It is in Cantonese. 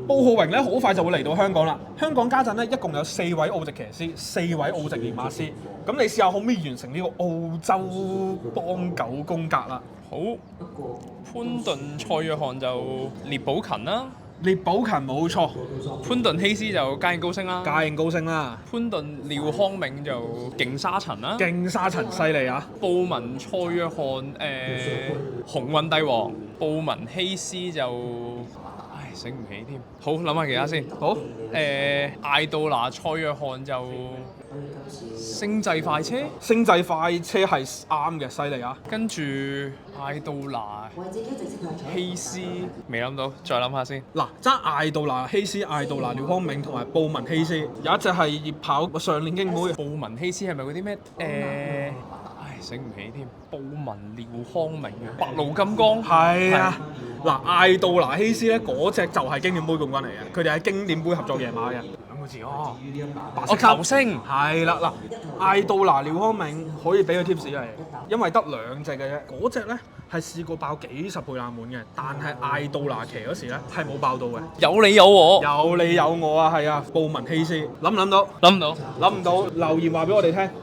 布浩榮咧好快就會嚟到香港啦。香港家陣咧一共有4位澳籍騎師，4位澳籍練馬師。咁你試下可唔可以完成呢個澳洲邦九宮格啦？好，潘頓蔡約翰就列寶勤啦，列寶勤冇錯，潘頓希斯就家應高升啦，家應高升啦，潘頓廖康銘就勁沙塵啦，勁沙塵犀利啊！布文蔡約翰鴻運帝王，布文希斯就醒唔起添。好，諗下其他先。好，艾杜拿蔡約翰就星際快車，星際快車係啱嘅，犀利啊！跟住艾杜拿希斯未諗到，再諗下先。嗱，爭艾杜拿希斯、艾杜拿廖康銘同埋布文希斯，有一隻係葉跑上年京妹。布文希斯係咪嗰啲咩？醒唔起添。布文廖康銘嘅白鷺金剛係啊，嗱，艾杜拿希斯咧嗰隻就係經典杯冠軍嚟嘅，佢哋喺經典杯合作贏馬嘅。兩個字哦，白色球星係啦，嗱，艾杜拿廖康銘可以俾個 tips 嚟，因為得2隻嘅啫，嗰隻咧係試過爆幾十倍冷門嘅，但係艾杜拿騎嗰時咧係冇爆到嘅。有你有我，有你有我啊，係啊，布文希斯諗唔諗到？諗唔到。諗唔到，留言話俾我哋聽。